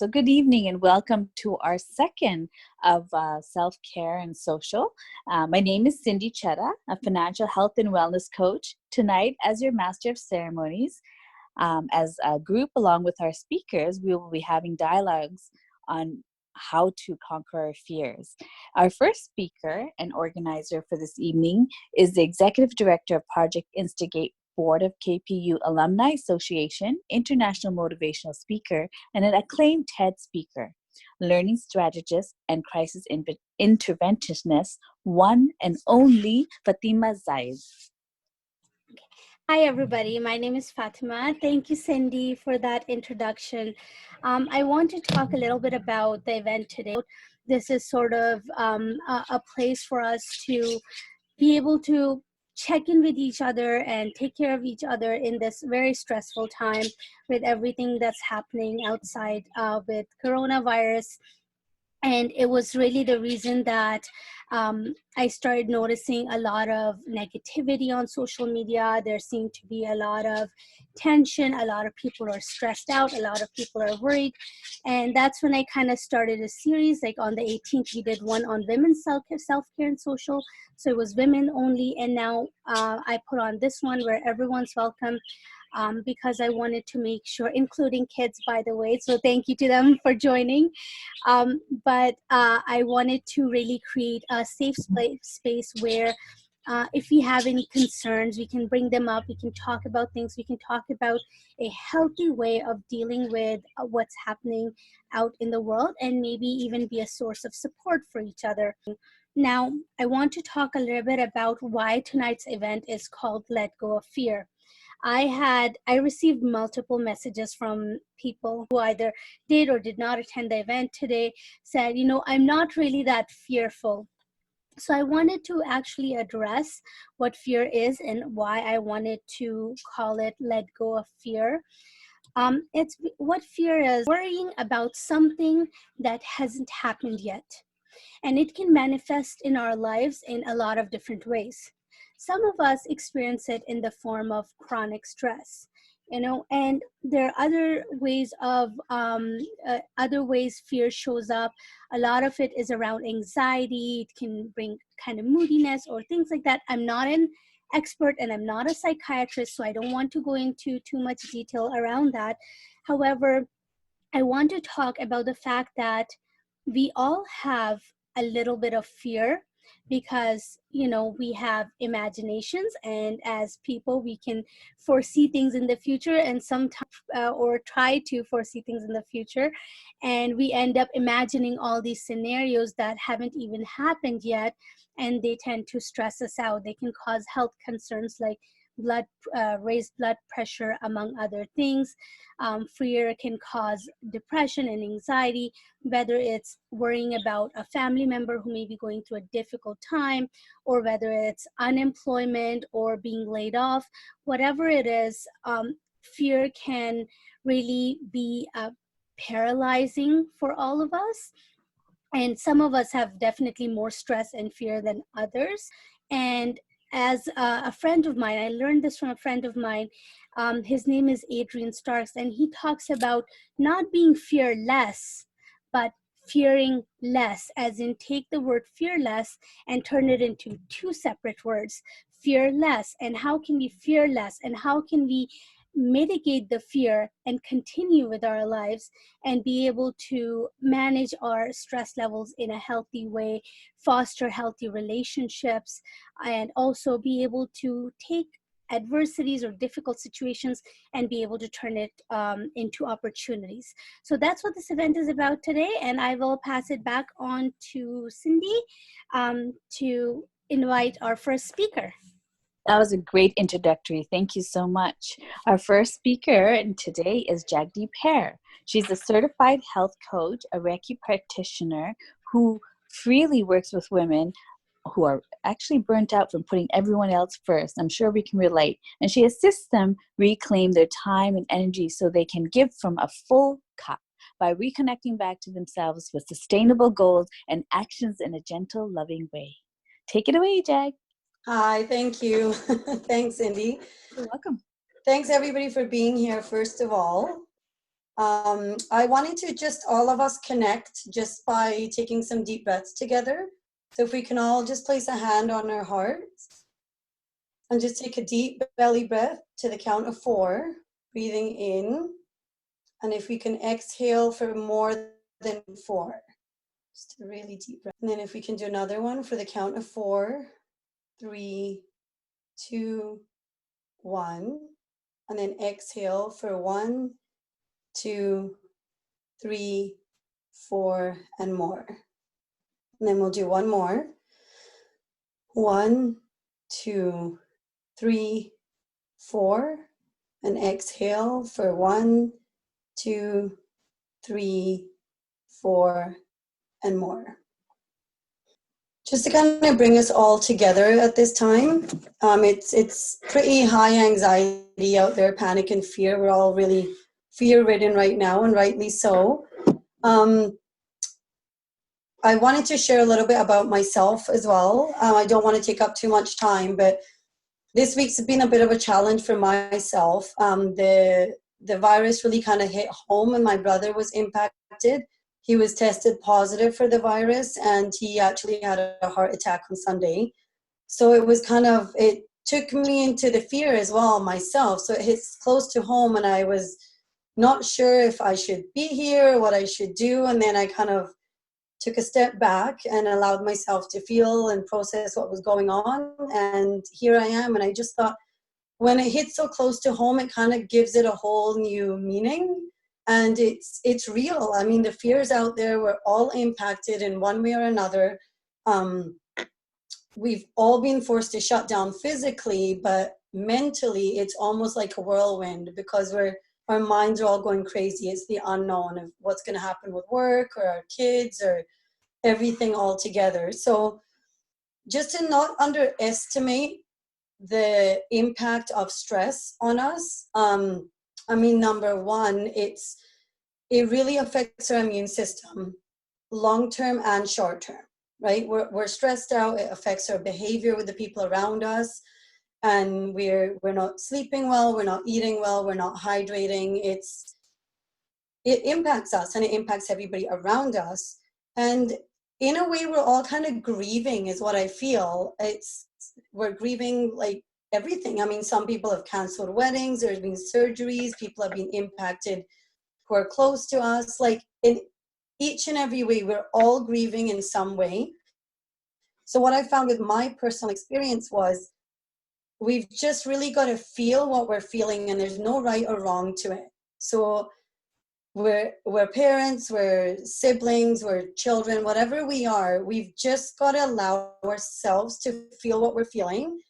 So good evening and welcome to our second of Self-Care and Social. My name is Cindy Chetta, a financial health and wellness coach. Tonight, as your master of ceremonies, as a group along with our speakers, we will be having dialogues on how to conquer our fears. Our first speaker and organizer for this evening is the Executive Director of Project Instigate Board of KPU Alumni Association, international motivational speaker, and an acclaimed TED speaker, learning strategist and crisis interventionist, one and only Fatima Zaidi. Hi, everybody. My name is Fatima. Thank you, Cindy, for that introduction. I want to talk a little bit about the event today. This is sort of a place for us to be able to check in with each other and take care of each other in this very stressful time with everything that's happening outside with coronavirus. And it was really the reason that I started noticing a lot of negativity on social media. There seemed to be a lot of tension. A lot of people are stressed out. A lot of people are worried. And that's when I kind of started a series. Like on the 18th, we did one on women's self-care and social. So it was women only. And now I put on this one where everyone's welcome. Because I wanted to make sure, including kids, by the way, so thank you to them for joining. But I wanted to really create a safe space where if we have any concerns, we can bring them up, we can talk about things, we can talk about a healthy way of dealing with what's happening out in the world, and maybe even be a source of support for each other. Now, I want to talk a little bit about why tonight's event is called Let Go of Fear. I received multiple messages from people who either did or did not attend the event today, said, I'm not really that fearful. So I wanted to actually address what fear is and why I wanted to call it Let Go of Fear. It's what fear is: worrying about something that hasn't happened yet. And it can manifest in our lives in a lot of different ways. Some of us experience it in the form of chronic stress, and there are other ways fear shows up. A lot of it is around anxiety. It can bring kind of moodiness or things like that. I'm not an expert and I'm not a psychiatrist, so I don't want to go into too much detail around that. However, I want to talk about the fact that we all have a little bit of fear because, we have imaginations, and as people, we can foresee things in the future and sometimes or try to foresee things in the future. And we end up imagining all these scenarios that haven't even happened yet, and they tend to stress us out. They can cause health concerns like raised blood pressure, among other things. Fear can cause depression and anxiety, whether it's worrying about a family member who may be going through a difficult time, or whether it's unemployment or being laid off. Whatever it is, fear can really be paralyzing for all of us. And some of us have definitely more stress and fear than others. And as a friend of mine, I learned this from a friend of mine. His name is Adrian Starks, and he talks about not being fearless, but fearing less, as in take the word fearless and turn it into two separate words. Fearless, and how can we fearless, and how can we mitigate the fear and continue with our lives and be able to manage our stress levels in a healthy way, foster healthy relationships, and also be able to take adversities or difficult situations and be able to turn it into opportunities. So that's what this event is about today, and I will pass it back on to Cindy to invite our first speaker. That was a great introductory. Thank you so much. Our first speaker today is Jagdeep Hare. She's a certified health coach, a Reiki practitioner who freely works with women who are actually burnt out from putting everyone else first. I'm sure we can relate. And she assists them reclaim their time and energy so they can give from a full cup by reconnecting back to themselves with sustainable goals and actions in a gentle, loving way. Take it away, Jag. Hi, thank you. Thanks, Cindy. You're welcome. Thanks, everybody, for being here, first of all. I wanted to just all of us connect just by taking some deep breaths together. So if we can all just place a hand on our hearts and just take a deep belly breath to the count of 4, breathing in. And if we can exhale for more than 4, just a really deep breath. And then if we can do another one for the count of 4, 3, 2, 1. And then exhale for 1, 2, 3, 4, and more. And then we'll do one more. 1, 2, 3, 4. And exhale for 1, 2, 3, 4, and more. Just to kind of bring us all together at this time. It's pretty high anxiety out there, panic and fear. We're all really fear-ridden right now, and rightly so. I wanted to share a little bit about myself as well. I don't want to take up too much time, but this week's been a bit of a challenge for myself. The virus really kind of hit home, and my brother was impacted. He was tested positive for the virus, and he actually had a heart attack on Sunday. So it was it took me into the fear as well myself. So it hits close to home, and I was not sure if I should be here or what I should do. And then I kind of took a step back and allowed myself to feel and process what was going on. And here I am. And I just thought, when it hits so close to home, it kind of gives it a whole new meaning. And it's real. I mean, the fears out there, we're all impacted in one way or another. We've all been forced to shut down physically, but mentally, it's almost like a whirlwind, because our minds are all going crazy. It's the unknown of what's going to happen with work or our kids or everything all together. So just to not underestimate the impact of stress on us. I mean, number one, it really affects our immune system, long-term and short-term, right? We're stressed out. It affects our behavior with the people around us. And we're not sleeping well, we're not eating well, we're not hydrating. It impacts us, and it impacts everybody around us. And in a way, we're all kind of grieving, is what I feel. We're grieving like everything. I mean, some people have canceled weddings, there's been surgeries, people have been impacted who are close to us. Like, in each and every way, we're all grieving in some way. So what I found with my personal experience was, we've just really got to feel what we're feeling, and there's no right or wrong to it. So we're parents, we're siblings, we're children, whatever we are, we've just got to allow ourselves to feel what we're feeling,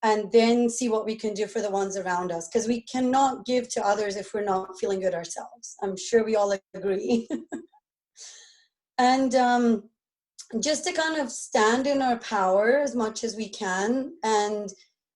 and then see what we can do for the ones around us, because we cannot give to others if we're not feeling good ourselves. I'm sure we all agree. And just to kind of stand in our power as much as we can, and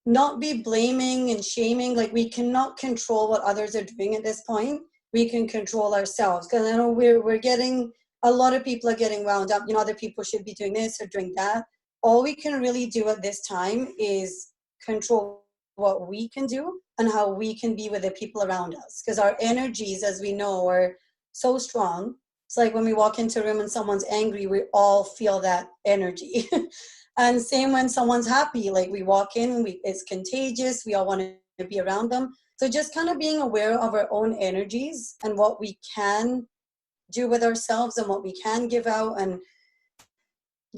not be blaming and shaming. Like, we cannot control what others are doing at this point. We can control ourselves, because I know we're getting, a lot of people are getting wound up, other people should be doing this or doing that. All we can really do at this time is control what we can do and how we can be with the people around us, because our energies, as we know, are so strong. It's like when we walk into a room and someone's angry, we all feel that energy. And same when someone's happy, like we walk in, it's contagious, we all want to be around them. So just kind of being aware of our own energies and what we can do with ourselves and what we can give out, and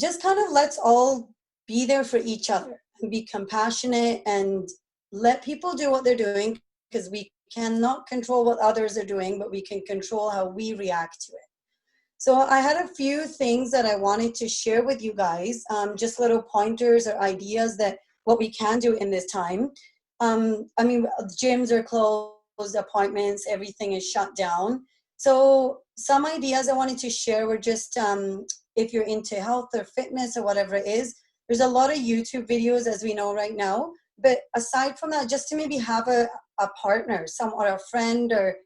just kind of let's all be there for each other and be compassionate and let people do what they're doing, because we cannot control what others are doing, but we can control how we react to it. So I had a few things that I wanted to share with you guys, just little pointers or ideas that what we can do in this time. I mean, gyms are closed, appointments, everything is shut down. So some ideas I wanted to share were just, if you're into health or fitness or whatever it is, there's a lot of YouTube videos, as we know right now. But aside from that, just to maybe have a partner, or a friend, or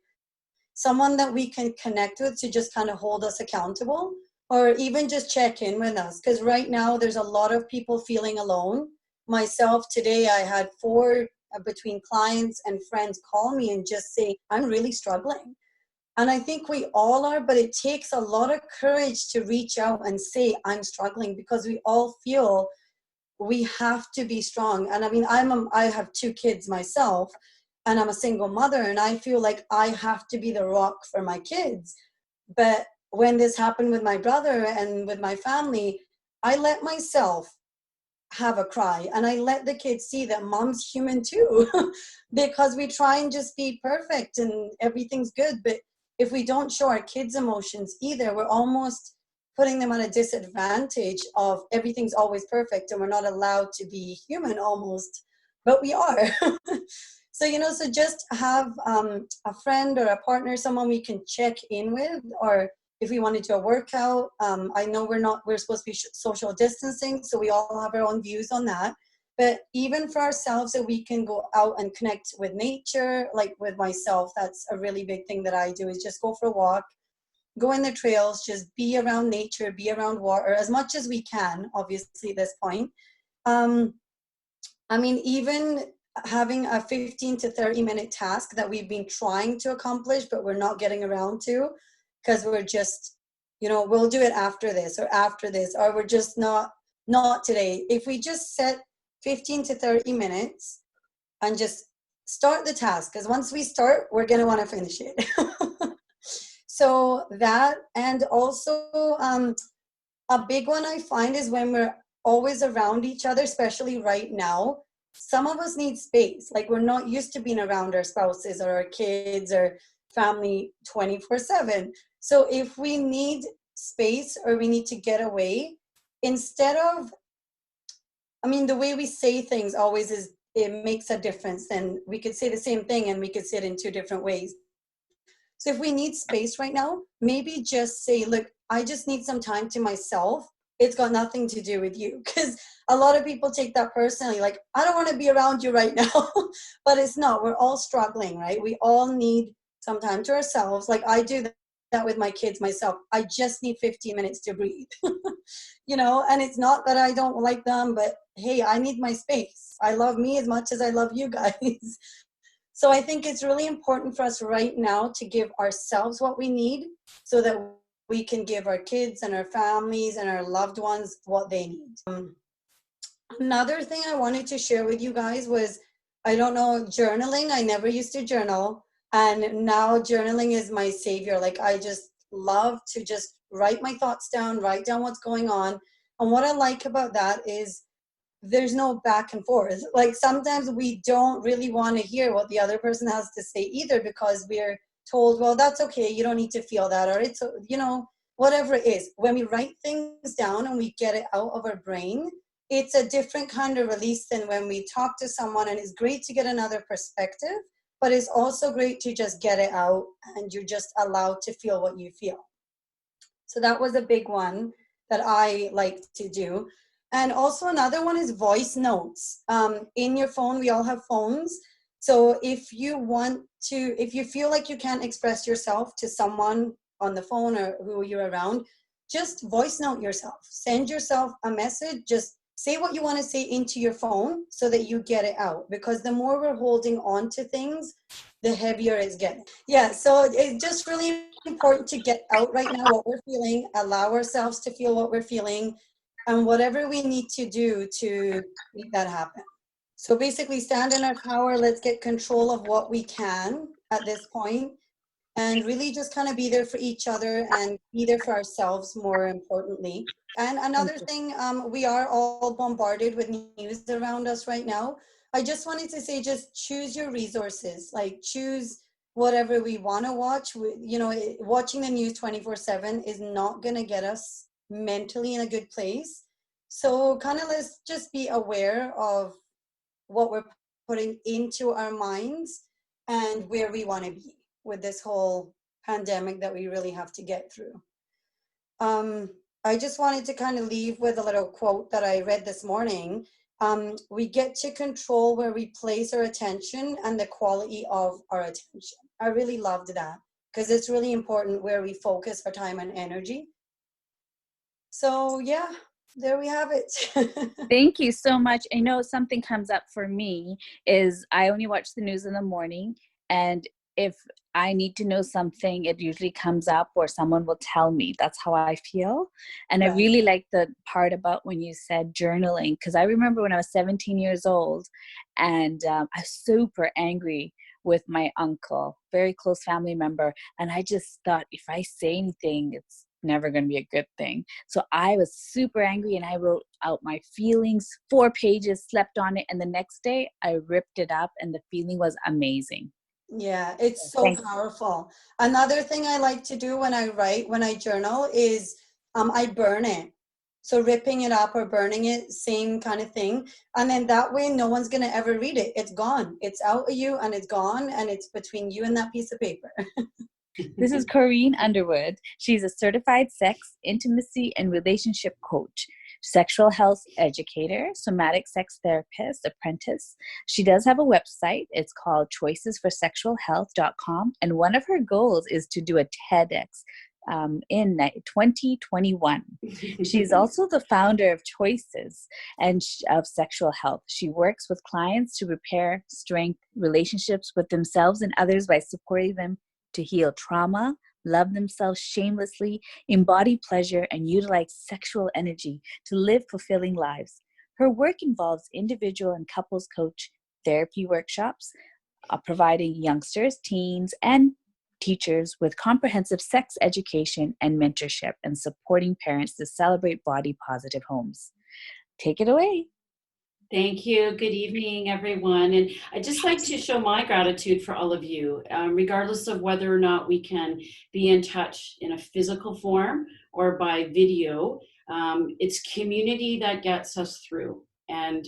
someone that we can connect with to just kind of hold us accountable, or even just check in with us. Because right now there's a lot of people feeling alone. Myself, today I had 4 between clients and friends call me and just say, I'm really struggling. And I think we all are, but it takes a lot of courage to reach out and say, I'm struggling, because we all feel we have to be strong. And I mean, I have 2 kids myself, and I'm a single mother, and I feel like I have to be the rock for my kids. But when this happened with my brother and with my family, I let myself have a cry, and I let the kids see that mom's human too. Because we try and just be perfect and everything's good, but if we don't show our kids emotions either, we're almost putting them at a disadvantage of everything's always perfect and we're not allowed to be human almost, but we are. So, so just have a friend or a partner, someone we can check in with, or if we want to do a workout. I know we're supposed to be social distancing, so we all have our own views on that. But even for ourselves, that we can go out and connect with nature, like with myself, that's a really big thing that I do, is just go for a walk, go in the trails, just be around nature, be around water as much as we can, obviously, at this point. I mean, even having a 15 to 30-minute task that we've been trying to accomplish, but we're not getting around to, because we're just, we'll do it after this, or we're just not today. If we just set 15 to 30 minutes and just start the task, because once we start, we're going to want to finish it. So that, and also a big one I find is when we're always around each other, especially right now, some of us need space. Like, we're not used to being around our spouses or our kids or family 24/7. So if we need space or we need to get away, instead of, I mean, the way we say things always is, it makes a difference. And we could say the same thing and we could say it in 2 different ways. So if we need space right now, maybe just say, look, I just need some time to myself. It's got nothing to do with you. Because a lot of people take that personally, like, I don't want to be around you right now. But it's not. We're all struggling, right? We all need some time to ourselves. Like, I do that with my kids myself. I just need 15 minutes to breathe. And it's not that I don't like them, but hey, I need my space. I love me as much as I love you guys. So I think it's really important for us right now to give ourselves what we need, so that we can give our kids and our families and our loved ones what they need. Another thing I wanted to share with you guys was, I don't know, journaling. I never used to journal, and now journaling is my savior. Like, I just love to just write my thoughts down, write down what's going on. And what I like about that is there's no back and forth. Like, sometimes we don't really want to hear what the other person has to say either, because we're told, well, that's okay, you don't need to feel that, or it's, whatever it is. When we write things down and we get it out of our brain, it's a different kind of release than when we talk to someone. And it's great to get another perspective, but it's also great to just get it out and you're just allowed to feel what you feel. So that was a big one that I like to do. And also another one is voice notes. In your phone, we all have phones. So if you feel like you can't express yourself to someone on the phone or who you're around, just voice note yourself. Send yourself a message. Just say what you want to say into your phone so that you get it out. Because the more we're holding on to things, the heavier it's getting. Yeah, so it's just really important to get out right now what we're feeling, allow ourselves to feel what we're feeling, and whatever we need to do to make that happen. So basically, stand in our power. Let's get control of what we can at this point, and really just kind of be there for each other and be there for ourselves, more importantly. And another thing, we are all bombarded with news around us right now. I just wanted to say, just choose your resources. Like, choose whatever we want to watch. Watching the news 24/7 is not going to get us mentally in a good place. So kind of, let's just be aware of what we're putting into our minds and where we want to be with this whole pandemic that we really have to get through. I just wanted to kind of leave with a little quote that I read this morning. We get to control where we place our attention and the quality of our attention. I really loved that, because it's really important where we focus our time and energy. So yeah, there we have it. Thank you so much. I know something comes up for me is I only watch the news in the morning, and if I need to know something, it usually comes up or someone will tell me. That's how I feel. And I Right. really like the part about when you said journaling, because I remember when I was 17 years old and I was super angry with my uncle, very close family member. And I just thought, if I say anything, it's never going to be a good thing. So I was super angry and I wrote out my feelings, 4 pages, slept on it. And the next day I ripped it up and the feeling was amazing. Yeah, it's so Thank powerful. Another thing I like to do when I write, when I journal, is I burn it. So ripping it up or burning it, same kind of thing. And then that way, no one's going to ever read it. It's gone. It's out of you and it's gone. And it's between you and that piece of paper. This is Corrine Underwood. She's a certified sex, intimacy, and relationship coach, sexual health educator, somatic sex therapist, apprentice. She does have a website. It's called choicesforsexualhealth.com. And one of her goals is to do a TEDx in 2021. She's also the founder of Choices and of Sexual Health. She works with clients to repair, strengthen relationships with themselves and others by supporting them to heal trauma, love themselves shamelessly, embody pleasure, and utilize sexual energy to live fulfilling lives. Her work involves individual and couples coach therapy workshops, providing youngsters, teens, and teachers with comprehensive sex education and mentorship, and supporting parents to celebrate body positive homes. Take it away. Thank you. Good evening, everyone. And I'd just like to show my gratitude for all of you, regardless of whether or not we can be in touch in a physical form or by video. It's community that gets us through. And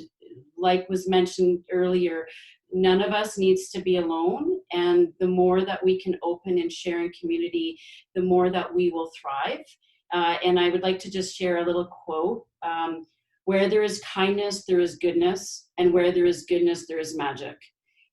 like was mentioned earlier, none of us needs to be alone. And the more that we can open and share in community, the more that we will thrive. And I would like to just share a little quote. Where there is kindness, there is goodness, and where there is goodness, there is magic.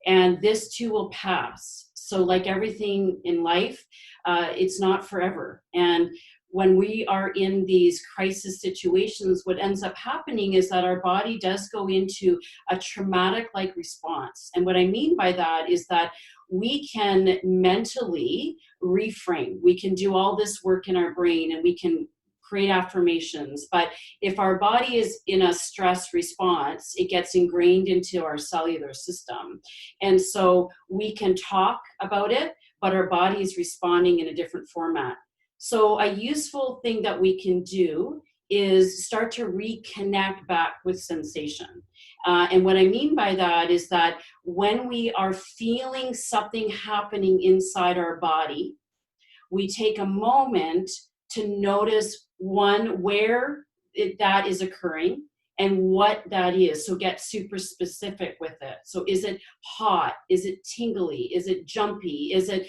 And this too will pass. So like everything in life, it's not forever. And when we are in these crisis situations, what ends up happening is that our body does go into a traumatic-like response. And what I mean by that is that we can mentally reframe. We can do all this work in our brain and we can create affirmations. But if our body is in a stress response, it gets ingrained into our cellular system. And so we can talk about it, but our body is responding in a different format. So a useful thing that we can do is start to reconnect back with sensation. And what I mean by that is that when we are feeling something happening inside our body, we take a moment to notice, one, where that is occurring and what that is. So get super specific with it. So is it hot? Is it tingly? Is it jumpy? Is it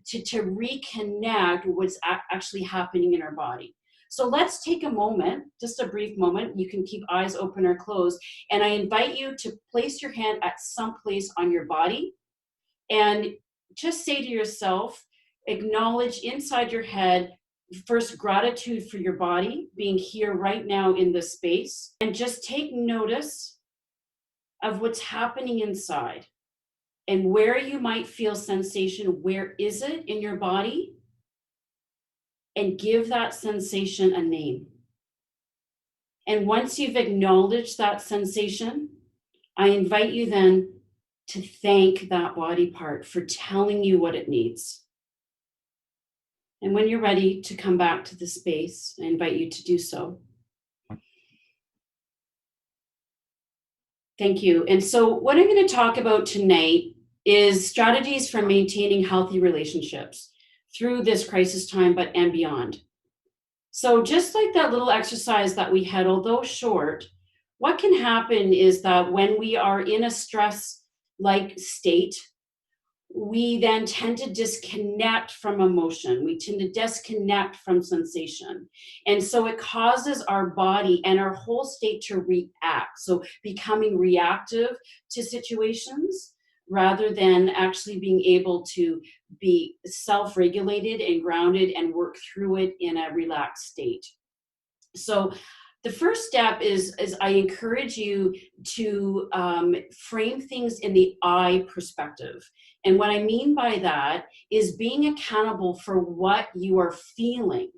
to reconnect what's actually happening in our body? So let's take a moment, just a brief moment. You can keep eyes open or closed. And I invite you to place your hand at some place on your body and just say to yourself, acknowledge inside your head, first, gratitude for your body being here right now in this space, and just take notice of what's happening inside and where you might feel sensation. Where is it in your body? And give that sensation a name. And once you've acknowledged that sensation, I invite you then to thank that body part for telling you what it needs. And when you're ready to come back to the space, I invite you to do so. Thank you. And so what I'm going to talk about tonight is strategies for maintaining healthy relationships through this crisis time, but and beyond. So just like that little exercise that we had, although short, what can happen is that when we are in a stress-like state, we then tend to disconnect from emotion. We tend to disconnect from sensation. And so it causes our body and our whole state to react. So becoming reactive to situations rather than actually being able to be self-regulated and grounded and work through it in a relaxed state. So The first step is I encourage you to frame things in the I perspective. And what I mean by that is being accountable for what you are feeling.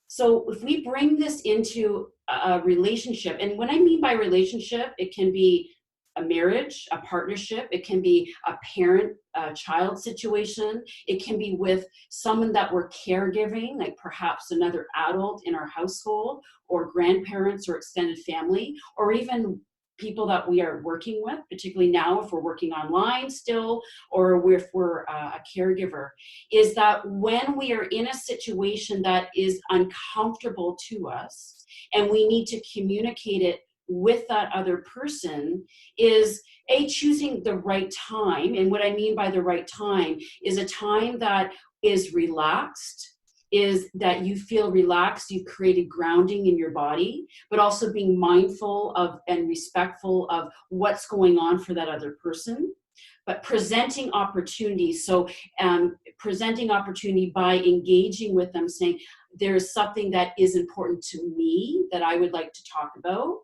So if we bring this into a relationship, and what I mean by relationship, it can be a marriage, a partnership, it can be a parent-child situation, it can be with someone that we're caregiving, like perhaps another adult in our household, or grandparents or extended family, or even people that we are working with, particularly now if we're working online still, or if we're a caregiver, is that when we are in a situation that is uncomfortable to us and we need to communicate it with that other person, is choosing the right time. And what I mean by the right time is a time that is relaxed, is that you feel relaxed, you've created grounding in your body, but also being mindful of and respectful of what's going on for that other person. But presenting opportunities, so presenting opportunity by engaging with them, saying there's something that is important to me that I would like to talk about.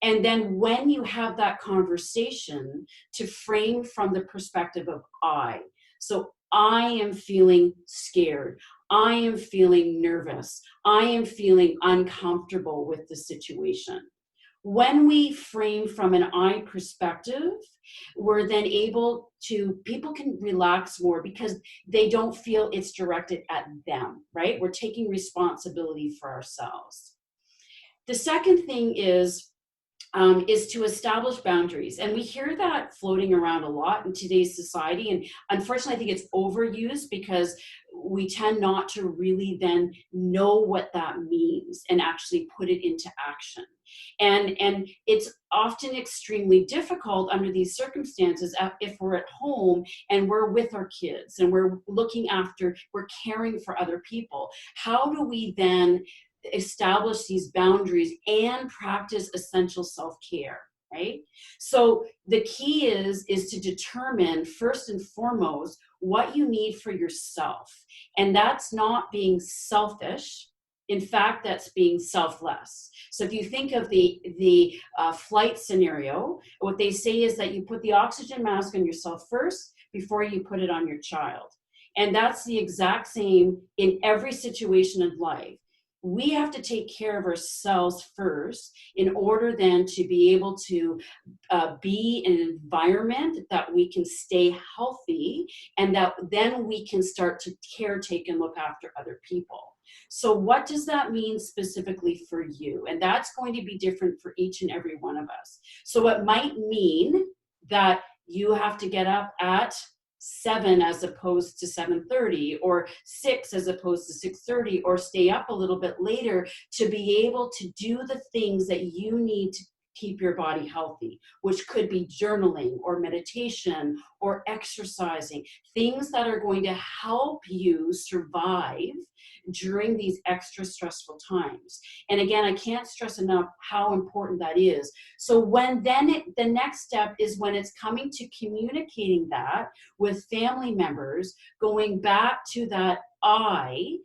And then when you have that conversation, to frame from the perspective of I. So I am feeling scared. I am feeling nervous. I am feeling uncomfortable with the situation. When we frame from an I perspective, we're then able to, people can relax more because they don't feel it's directed at them, right? We're taking responsibility for ourselves. The second thing is to establish boundaries. And we hear that floating around a lot in today's society. And unfortunately, I think it's overused because we tend not to really then know what that means and actually put it into action. And it's often extremely difficult under these circumstances if we're at home and we're with our kids and we're looking after, we're caring for other people. How do we then establish these boundaries and practice essential self-care, right? So the key is to determine first and foremost what you need for yourself. And that's not being selfish. In fact, that's being selfless. So if you think of the flight scenario, what they say is that you put the oxygen mask on yourself first before you put it on your child. And that's the exact same in every situation of life. We have to take care of ourselves first in order then to be able to be in an environment that we can stay healthy, and that then we can start to caretake and look after other people. So what does that mean specifically for you? And that's going to be different for each and every one of us. So it might mean that you have to get up at 7 as opposed to 7:30, or 6 as opposed to 6:30, or stay up a little bit later to be able to do the things that you need to keep your body healthy, which could be journaling or meditation or exercising, things that are going to help you survive during these extra stressful times. And again, I can't stress enough how important that is. So when then the next step is when it's coming to communicating that with family members, going back to that I,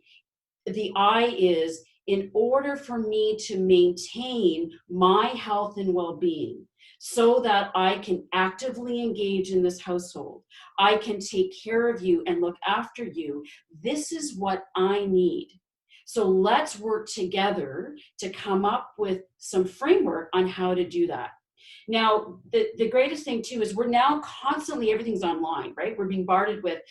the I is, in order for me to maintain my health and well-being so that I can actively engage in this household, I can take care of you and look after you, this is what I need. So let's work together to come up with some framework on how to do that. Now, the greatest thing too is we're now constantly, everything's online, right? We're being bombarded with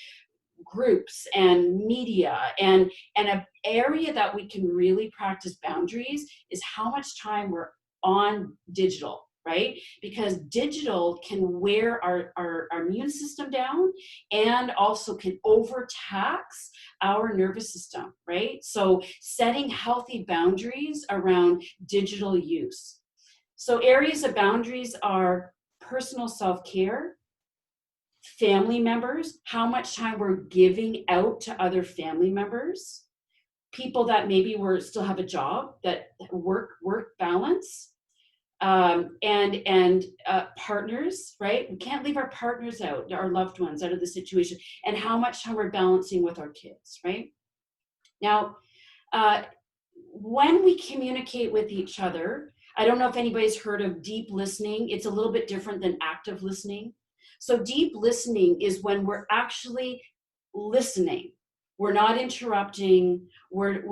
groups and media, and an area that we can really practice boundaries is how much time we're on digital, right? Because digital can wear our immune system down and also can overtax our nervous system, right? So setting healthy boundaries around digital use. So areas of boundaries are personal self-care, family members, how much time we're giving out to other family members, people that maybe still have a job, that work balance, and partners, right? We can't leave our partners out, our loved ones out of the situation, and how much time we're balancing with our kids, right? Now, when we communicate with each other, I don't know if anybody's heard of deep listening. It's a little bit different than active listening. So deep listening is when we're actually listening. We're not interrupting. We're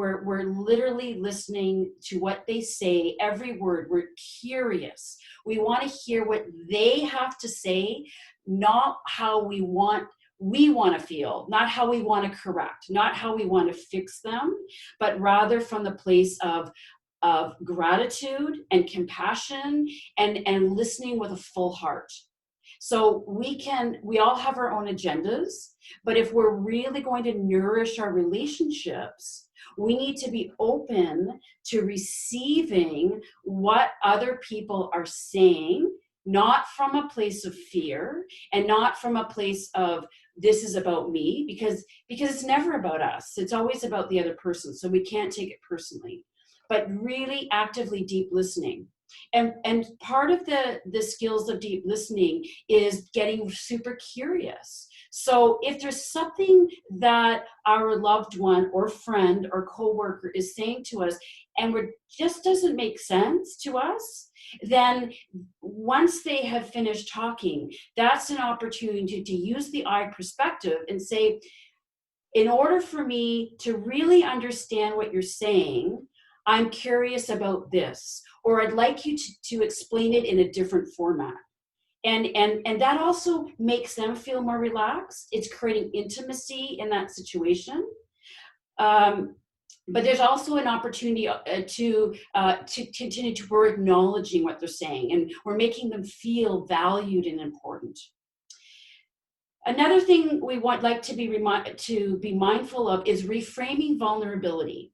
literally listening to what they say, every word. We're curious. We want to hear what they have to say, not how we want to feel, not how we want to correct, not how we want to fix them, but rather from the place of gratitude and compassion and listening with a full heart. So we all have our own agendas, but if we're really going to nourish our relationships, we need to be open to receiving what other people are saying, not from a place of fear and not from a place of this is about me, because it's never about us. It's always about the other person. So we can't take it personally, but really actively deep listening. And part of the skills of deep listening is getting super curious. So if there's something that our loved one or friend or coworker is saying to us and it just doesn't make sense to us, then once they have finished talking, that's an opportunity to use the I perspective and say, in order for me to really understand what you're saying, I'm curious about this, or I'd like you to explain it in a different format. And that also makes them feel more relaxed. It's creating intimacy in that situation. But there's also an opportunity to continue to, we're acknowledging what they're saying and we're making them feel valued and important. Another thing we like to be mindful of is reframing vulnerability.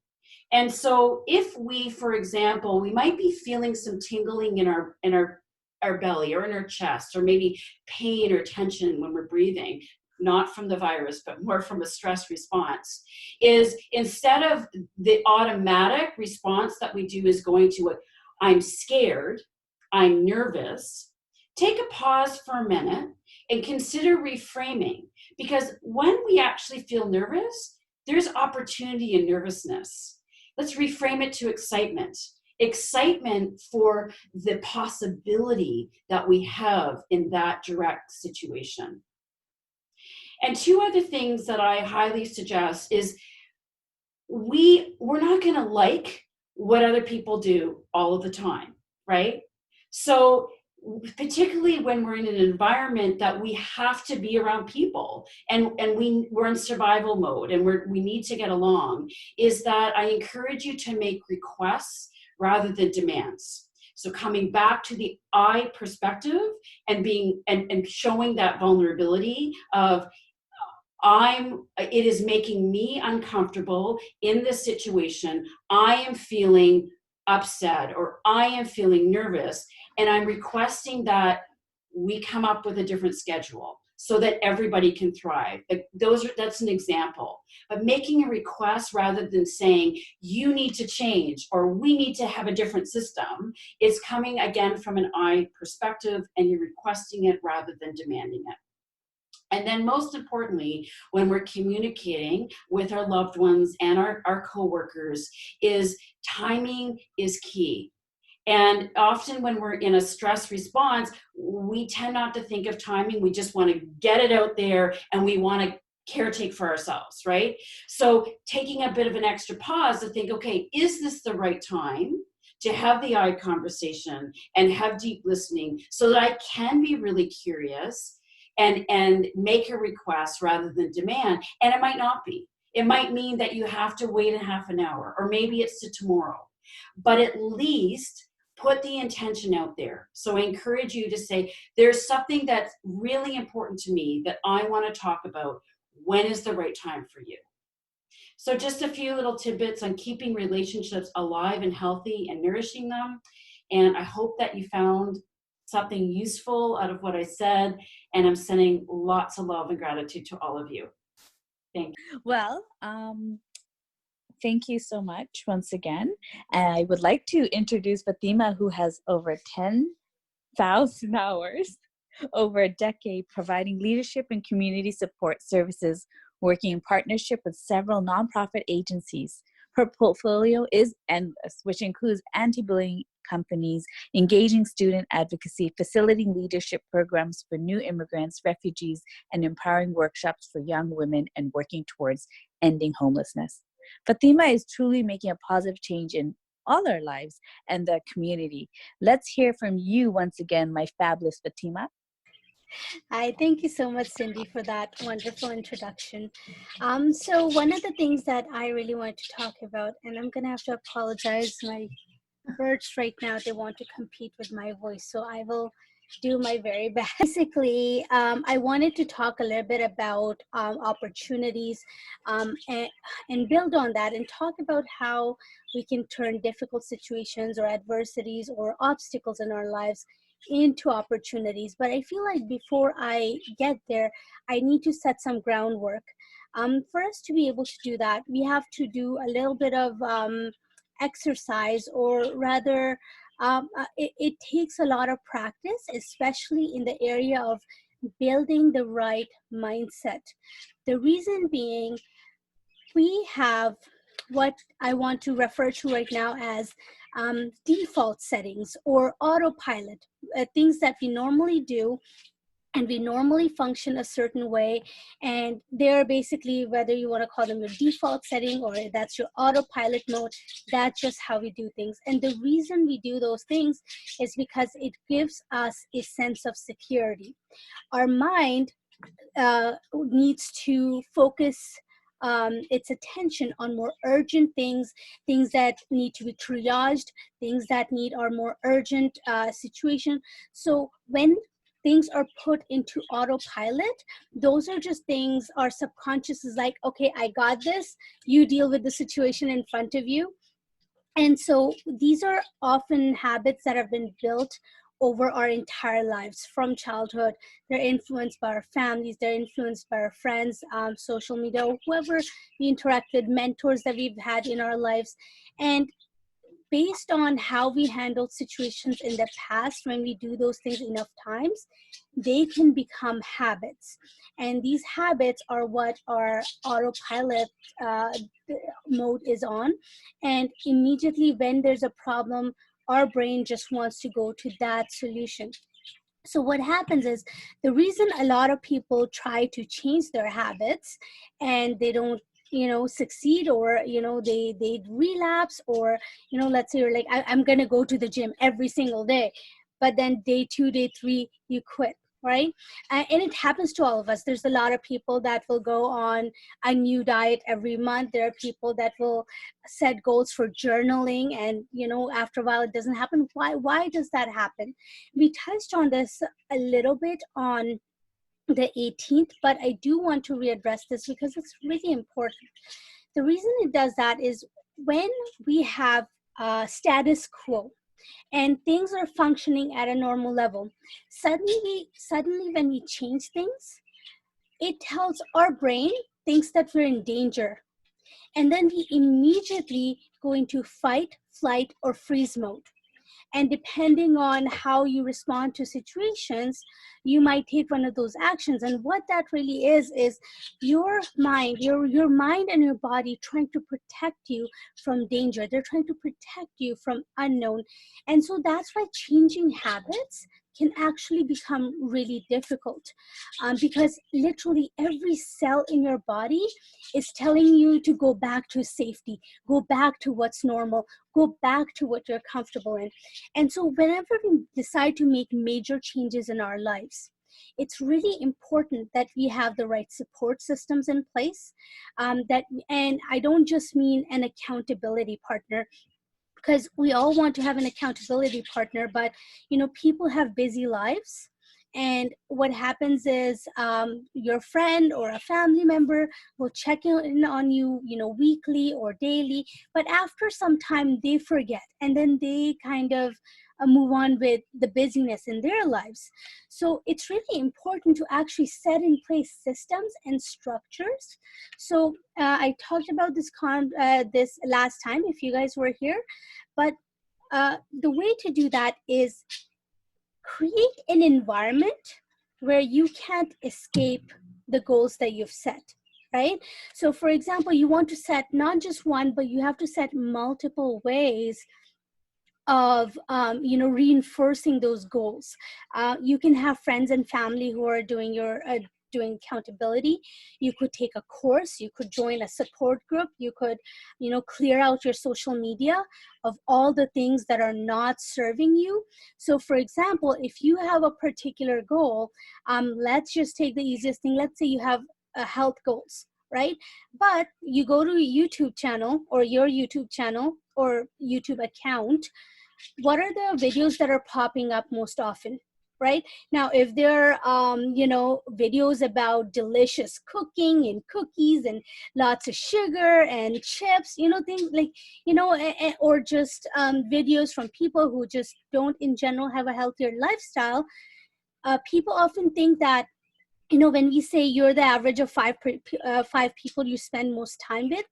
And so if we, for example, we might be feeling some tingling in our belly or in our chest, or maybe pain or tension when we're breathing, not from the virus, but more from a stress response, is instead of the automatic response that we do is going to I'm scared, I'm nervous, take a pause for a minute and consider reframing. Because when we actually feel nervous, there's opportunity in nervousness. Let's reframe it to excitement. Excitement for the possibility that we have in that direct situation. And two other things that I highly suggest is we're not going to like what other people do all of the time, right? So particularly when we're in an environment that we have to be around people and we're in survival mode and we need to get along, is that I encourage you to make requests rather than demands. So coming back to the I perspective and showing that vulnerability of it is making me uncomfortable in this situation. I am feeling upset or I am feeling nervous, and I'm requesting that we come up with a different schedule so that everybody can thrive. That's an example. But making a request rather than saying you need to change or we need to have a different system is coming again from an I perspective, and you're requesting it rather than demanding it. And then most importantly, when we're communicating with our loved ones and our coworkers, is timing is key. And often when we're in a stress response, we tend not to think of timing. We just want to get it out there and we want to caretake for ourselves, right? So taking a bit of an extra pause to think, okay, is this the right time to have the I conversation and have deep listening so that I can be really curious and make a request rather than demand? And it might not be. It might mean that you have to wait a half an hour, or maybe it's to tomorrow. But at least put the intention out there. So I encourage you to say, there's something that's really important to me that I want to talk about. When is the right time for you? So just a few little tidbits on keeping relationships alive and healthy and nourishing them. And I hope that you found something useful out of what I said. And I'm sending lots of love and gratitude to all of you. Thank you. Well, thank you so much once again. And I would like to introduce Fatima, who has over 10,000 hours, over a decade, providing leadership and community support services, working in partnership with several nonprofit agencies. Her portfolio is endless, which includes anti-bullying companies, engaging student advocacy, facilitating leadership programs for new immigrants, refugees, and empowering workshops for young women, and working towards ending homelessness. Fatima is truly making a positive change in all our lives and the community. Let's hear from you once again, my fabulous Fatima. Hi, thank you so much, Cindy, for that wonderful introduction. So one of the things that I really want to talk about, and I'm gonna have to apologize, my birds right now, they want to compete with my voice, so I will do my very best. Basically, I wanted to talk a little bit about opportunities and build on that and talk about how we can turn difficult situations or adversities or obstacles in our lives into opportunities. But I feel like before I get there, I need to set some groundwork. For us to be able to do that, we have to do a little bit of exercise, or rather, it takes a lot of practice, especially in the area of building the right mindset. The reason being, we have what I want to refer to right now as default settings or autopilot, things that we normally do and we normally function a certain way, and they're basically, whether you want to call them your default setting or that's your autopilot mode, that's just how we do things. And the reason we do those things is because it gives us a sense of security. Our mind needs to focus its attention on more urgent things, things that need to be triaged, things that need our more urgent situation. So when things are put into autopilot, those are just things our subconscious is like, okay, I got this, you deal with the situation in front of you. And so these are often habits that have been built over our entire lives from childhood. They're influenced by our families, they're influenced by our friends, social media, or whoever we interact with, mentors that we've had in our lives. And based on how we handled situations in the past, when we do those things enough times, they can become habits. And these habits are what our autopilot mode is on. And immediately when there's a problem, our brain just wants to go to that solution. So what happens is, the reason a lot of people try to change their habits and they don't succeed, or they relapse, or let's say you're like, I'm gonna go to the gym every single day, but then day 2, day 3 you quit, right? And it happens to all of us. There's a lot of people that will go on a new diet every month. There are people that will set goals for journaling, and after a while it doesn't happen. Why does that happen? We touched on this a little bit on the 18th, but I do want to readdress this because it's really important. The reason it does that is, when we have status quo and things are functioning at a normal level, suddenly when we change things, it tells our brain, thinks that we're in danger, and then we immediately go into fight, flight, or freeze mode. And depending on how you respond to situations, you might take one of those actions. And what that really is your mind, your mind and your body trying to protect you from danger. They're trying to protect you from unknown. And so that's why changing habits can actually become really difficult, because literally every cell in your body is telling you to go back to safety, go back to what's normal, go back to what you're comfortable in. And so whenever we decide to make major changes in our lives, it's really important that we have the right support systems in place. And I don't just mean an accountability partner, because we all want to have an accountability partner, but people have busy lives. And what happens is, your friend or a family member will check in on you, weekly or daily, but after some time they forget, and then they kind of move on with the busyness in their lives. So it's really important to actually set in place systems and structures. So I talked about this last time, if you guys were here, but the way to do that is create an environment where you can't escape the goals that you've set, right? So for example, you want to set not just one, but you have to set multiple ways of reinforcing those goals. You can have friends and family who are doing accountability. You could take a course, you could join a support group, you could clear out your social media of all the things that are not serving you. So for example, if you have a particular goal, let's just take the easiest thing. Let's say you have health goals, right? But you go to a YouTube channel or your YouTube channel or YouTube account. What are the videos that are popping up most often? Right now, if there are videos about delicious cooking and cookies and lots of sugar and chips, things like or just videos from people who just don't in general have a healthier lifestyle, people often think that when we say you're the average of five people you spend most time with,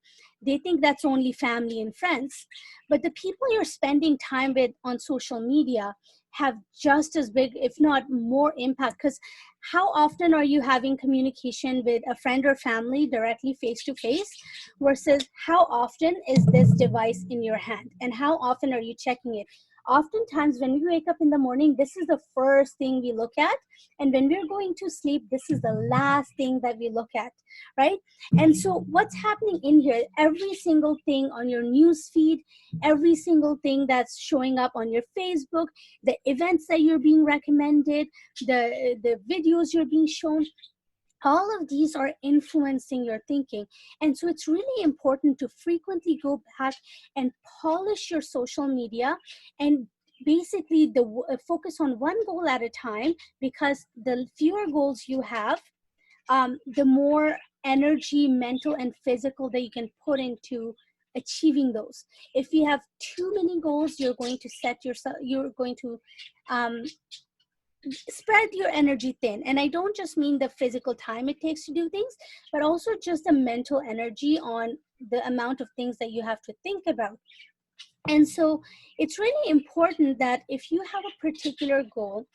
they think that's only family and friends. But the people you're spending time with on social media have just as big, if not more impact, because how often are you having communication with a friend or family directly face to face versus how often is this device in your hand and how often are you checking it? Oftentimes when we wake up in the morning, this is the first thing we look at, and when we're going to sleep, this is the last thing that we look at, right? And so what's happening in here, every single thing on your news feed, every single thing that's showing up on your Facebook, the events that you're being recommended, the videos you're being shown, all of these are influencing your thinking. And so it's really important to frequently go back and polish your social media and basically focus on one goal at a time, because the fewer goals you have, the more energy, mental and physical, that you can put into achieving those. If you have too many goals, you're going to spread your energy thin. And I don't just mean the physical time it takes to do things, but also just the mental energy on the amount of things that you have to think about. And so it's really important that if you have a particular goal,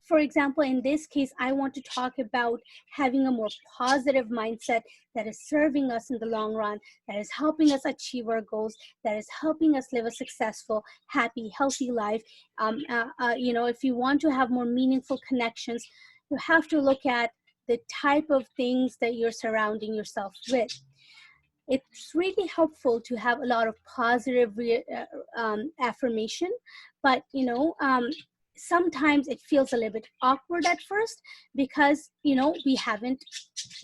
for example, in this case, I want to talk about having a more positive mindset that is serving us in the long run, that is helping us achieve our goals, that is helping us live a successful, happy, healthy life. If you want to have more meaningful connections, you have to look at the type of things that you're surrounding yourself with. It's really helpful to have a lot of positive affirmation, but sometimes it feels a little bit awkward at first because we haven't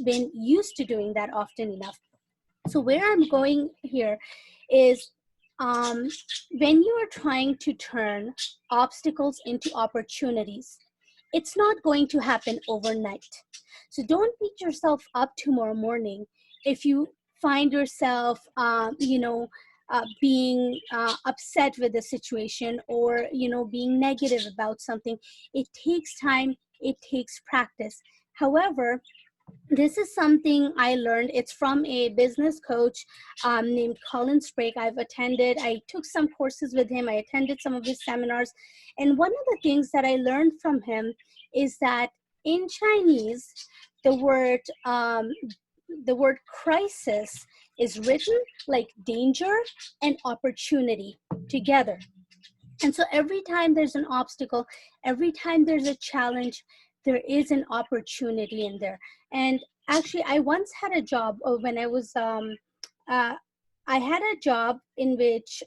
been used to doing that often enough. So where I'm going here is when you are trying to turn obstacles into opportunities, it's not going to happen overnight. So don't beat yourself up tomorrow morning if you find yourself, being upset with the situation or, being negative about something. It takes time, it takes practice. However, this is something I learned. It's from a business coach named Colin Sprake. I took some courses with him. I attended some of his seminars. And one of the things that I learned from him is that in Chinese, the word crisis is written like danger and opportunity together. And so every time there's an obstacle, every time there's a challenge, there is an opportunity in there. And actually, I once had a job when I was, I had a job in which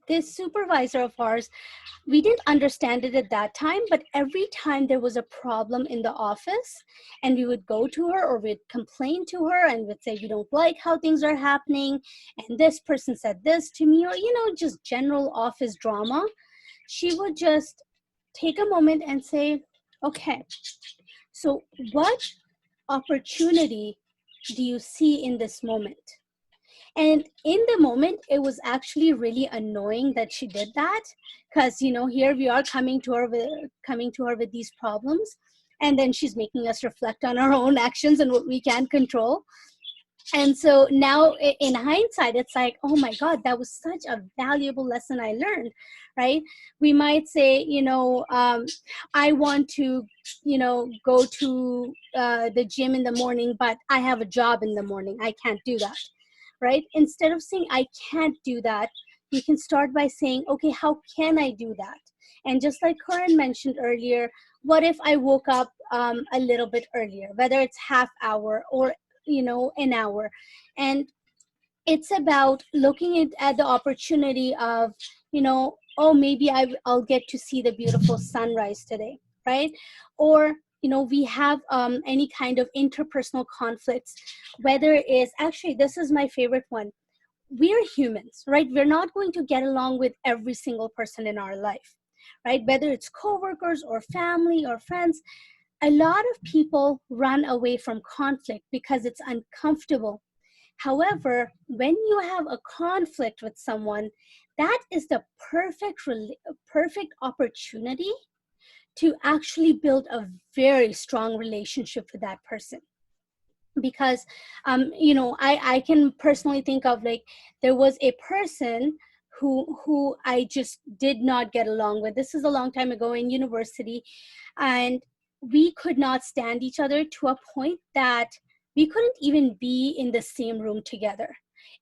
this supervisor of ours, we didn't understand it at that time, but every time there was a problem in the office and we would go to her or we'd complain to her and would say, we don't like how things are happening, and this person said this to me, or, just general office drama, she would just take a moment and say, okay, so what opportunity do you see in this moment? And in the moment, it was actually really annoying that she did that, because here we are coming to her with these problems, and then she's making us reflect on our own actions and what we can control. And so now in hindsight, it's like, oh my God, that was such a valuable lesson I learned, right? We might say, I want to, go to the gym in the morning, but I have a job in the morning. I can't do that. Right? Instead of saying, I can't do that, you can start by saying, okay, how can I do that? And just like Karan mentioned earlier, what if I woke up a little bit earlier, whether it's half hour or, an hour? And it's about looking at the opportunity of, oh, maybe I'll get to see the beautiful sunrise today, right? Or, we have any kind of interpersonal conflicts, whether it's actually, this is my favorite one. We're humans, right? We're not going to get along with every single person in our life, right? Whether it's coworkers or family or friends, a lot of people run away from conflict because it's uncomfortable. However, when you have a conflict with someone, that is the perfect opportunity to actually build a very strong relationship with that person. Because I can personally think of, like, there was a person who I just did not get along with. This is a long time ago in university, and we could not stand each other to a point that we couldn't even be in the same room together.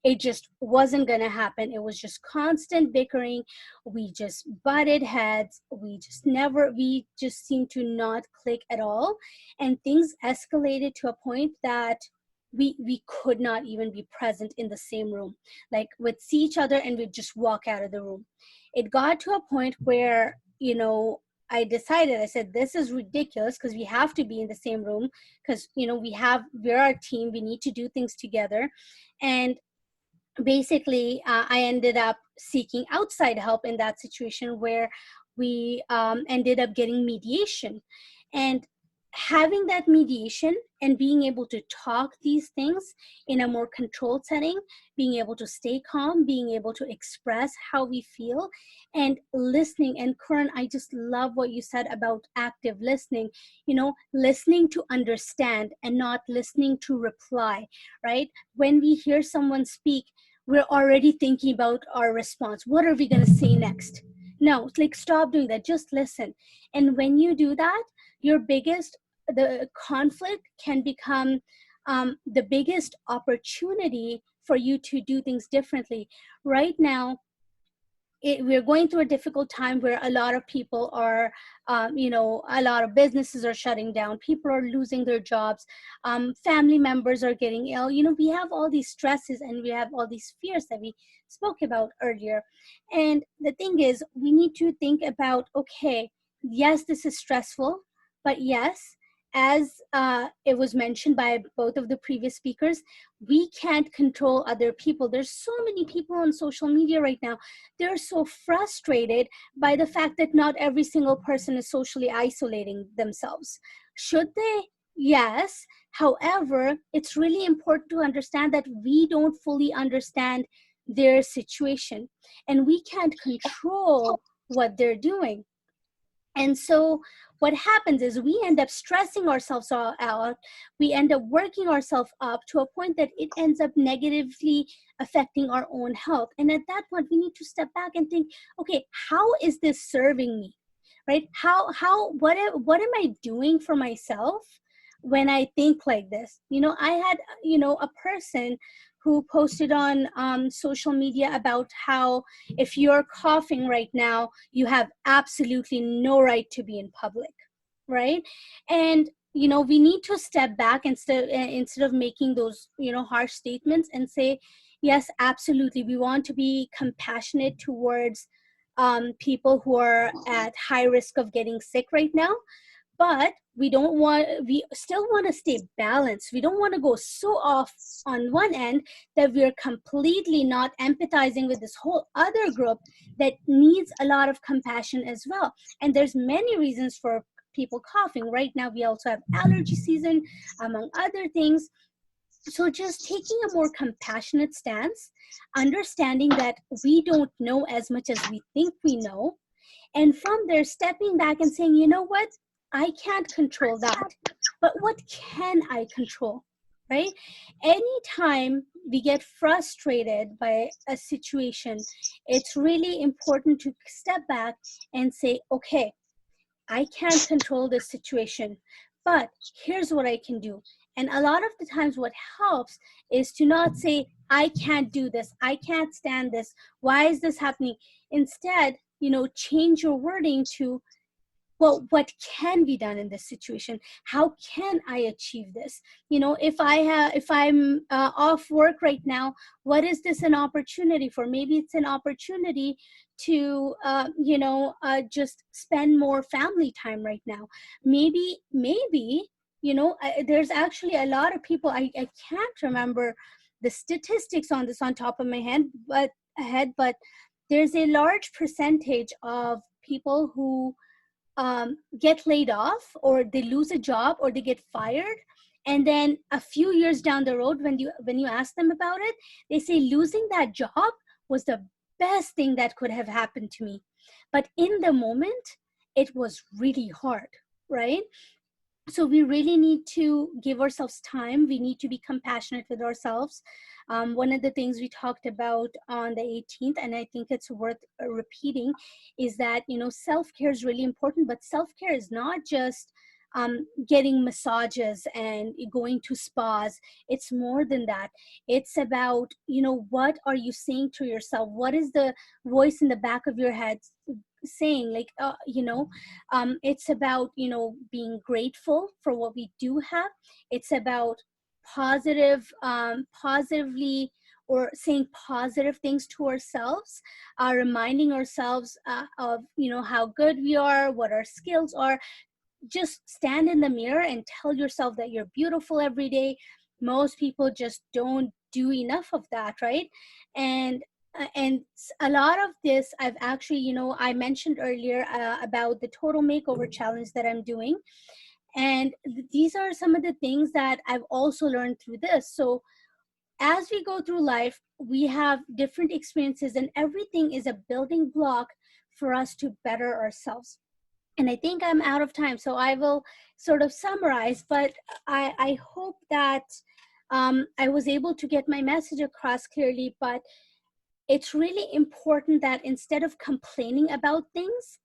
It just wasn't going to happen. It was just constant bickering. We just butted heads. We just seemed to not click at all. And things escalated to a point that we could not even be present in the same room. Like, we'd see each other and we'd just walk out of the room. It got to a point where, I said, this is ridiculous, because we have to be in the same room, because, we're a team, we need to do things together. And basically, I ended up seeking outside help in that situation, where we ended up getting mediation. And having that mediation and being able to talk these things in a more controlled setting, being able to stay calm, being able to express how we feel, and listening. And Karan, I just love what you said about active listening, listening to understand and not listening to reply, right? When we hear someone speak, we're already thinking about our response. What are we going to say next? No, it's like, stop doing that. Just listen. And when you do that, the conflict can become the biggest opportunity for you to do things differently. Right now, we're going through a difficult time where a lot of people are, a lot of businesses are shutting down. People are losing their jobs. Family members are getting ill. We have all these stresses and we have all these fears that we spoke about earlier. And the thing is, we need to think about, okay, yes, this is stressful, but yes, as it was mentioned by both of the previous speakers, we can't control other people. There's so many people on social media right now. They're so frustrated by the fact that not every single person is socially isolating themselves. Should they? Yes. However, it's really important to understand that we don't fully understand their situation, and we can't control what they're doing. And so what happens is we end up stressing ourselves out. We end up working ourselves up to a point that it ends up negatively affecting our own health. And at that point, we need to step back and think, okay, how is this serving me? Right? What am I doing for myself when I think like this? I had, a person who posted on social media about how if you're coughing right now, you have absolutely no right to be in public, right? And we need to step back instead of making those harsh statements, and say, yes, absolutely, we want to be compassionate towards people who are at high risk of getting sick right now. But we still want to stay balanced. We don't want to go so off on one end that we're completely not empathizing with this whole other group that needs a lot of compassion as well. And there's many reasons for people coughing. Right now, we also have allergy season, among other things. So just taking a more compassionate stance, understanding that we don't know as much as we think we know, and from there, stepping back and saying, you know what? I can't control that, but what can I control, right? Anytime we get frustrated by a situation, it's really important to step back and say, okay, I can't control this situation, but here's what I can do. And a lot of the times what helps is to not say, I can't do this, I can't stand this, why is this happening? Instead, change your wording to, well, what can be done in this situation? How can I achieve this? If I'm off work right now, what is this an opportunity for? Maybe it's an opportunity to just spend more family time right now. Maybe there's actually a lot of people, I can't remember the statistics on this on top of my head, but there's a large percentage of people who get laid off, or they lose a job, or they get fired, and then a few years down the road, when you ask them about it, they say losing that job was the best thing that could have happened to me. But in the moment, it was really hard, right? So we really need to give ourselves time. We need to be compassionate with ourselves. One of the things we talked about on the 18th, and I think it's worth repeating, is that, self-care is really important, but self-care is not just getting massages and going to spas. It's more than that. It's about, what are you saying to yourself? What is the voice in the back of your head saying? Like, it's about, being grateful for what we do have. It's about positively, or saying positive things to ourselves, reminding ourselves of, how good we are, what our skills are. Just stand in the mirror and tell yourself that you're beautiful every day. Most people just don't do enough of that, right? And a lot of this, I've actually, I mentioned earlier about the total makeover challenge that I'm doing. And these are some of the things that I've also learned through this. So as we go through life, we have different experiences, and everything is a building block for us to better ourselves. And I think I'm out of time, so I will sort of summarize, but I hope that I was able to get my message across clearly. But it's really important that instead of complaining about things,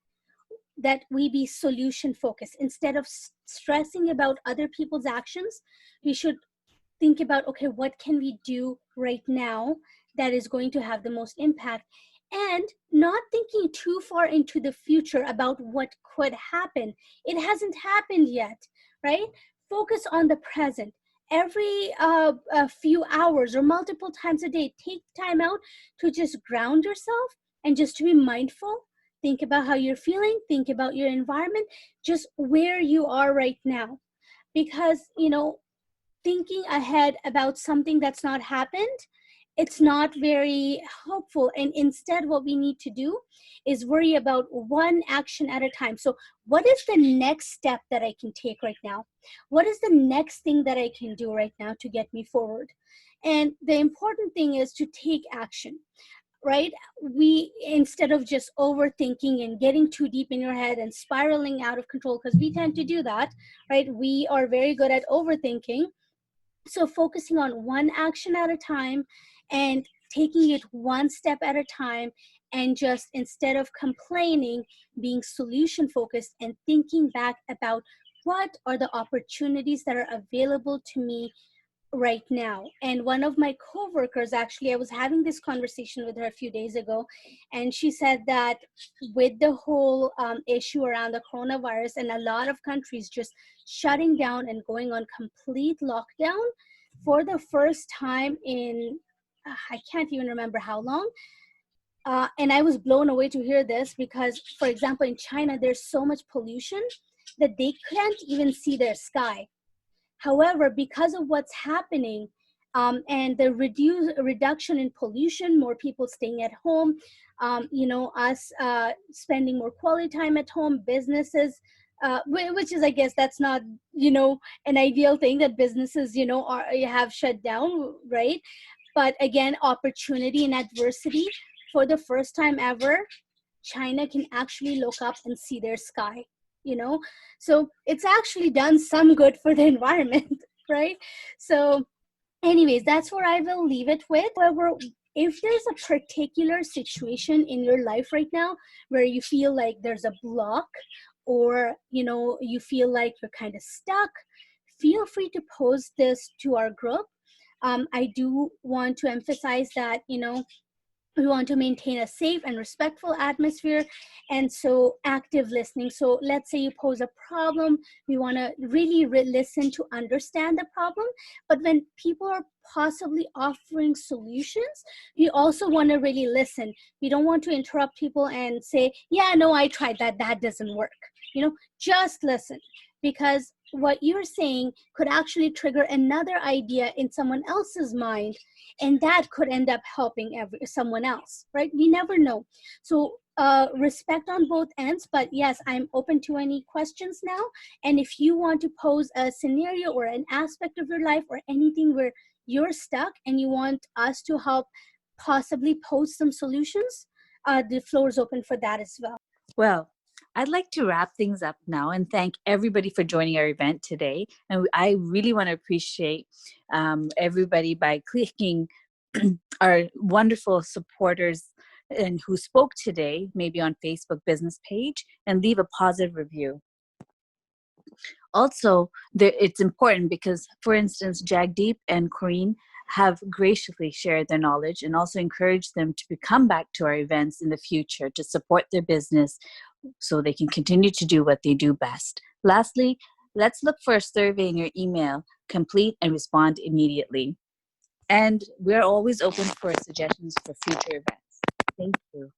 that we be solution focused. Instead of stressing about other people's actions, we should think about, okay, what can we do right now that is going to have the most impact? And not thinking too far into the future about what could happen. It hasn't happened yet, right? Focus on the present. Every a few hours or multiple times a day, take time out to just ground yourself and just to be mindful. Think about how you're feeling. Think about your environment, just where you are right now. Because, thinking ahead about something that's not happened, it's not very helpful. And instead, what we need to do is worry about one action at a time. So what is the next step that I can take right now? What is the next thing that I can do right now to get me forward? And the important thing is to take action, right? We, instead of just overthinking and getting too deep in your head and spiraling out of control, because we tend to do that, right? We are very good at overthinking. So focusing on one action at a time and taking it one step at a time, and just, instead of complaining, being solution focused and thinking back about what are the opportunities that are available to me right now. And one of my coworkers, actually, I was having this conversation with her a few days ago, and she said that with the whole issue around the coronavirus and a lot of countries just shutting down and going on complete lockdown for the first time in I can't even remember how long. And I was blown away to hear this, because, for example, in China, there's so much pollution that they can't even see their sky. However, because of what's happening, and the reduction in pollution, more people staying at home, us spending more quality time at home, businesses, which is, I guess, that's not, an ideal thing, that businesses, have shut down, right? But again, opportunity and adversity. For the first time ever, China can actually look up and see their sky. So it's actually done some good for the environment, right? So anyways, that's where I will leave it with. However, if there's a particular situation in your life right now where you feel like there's a block, or you feel like you're kind of stuck, feel free to post this to our group. I do want to emphasize that, we want to maintain a safe and respectful atmosphere, and so active listening. So let's say you pose a problem, we want to really listen to understand the problem, but when people are possibly offering solutions, we also want to really listen. We don't want to interrupt people and say, yeah, no, I tried that doesn't work. Just listen, because what you're saying could actually trigger another idea in someone else's mind, and that could end up helping someone else, right? We never know. So respect on both ends, but yes, I'm open to any questions now. And if you want to pose a scenario or an aspect of your life or anything where you're stuck and you want us to help possibly pose some solutions, the floor is open for that as well. Well, I'd like to wrap things up now and thank everybody for joining our event today. And I really want to appreciate everybody by clicking our wonderful supporters and who spoke today, maybe on Facebook business page, and leave a positive review. Also, it's important because, for instance, Jagdeep and Corinne have graciously shared their knowledge and also encouraged them to come back to our events in the future to support their business so they can continue to do what they do best. Lastly, let's look for a survey in your email, complete and respond immediately. And we're always open for suggestions for future events. Thank you.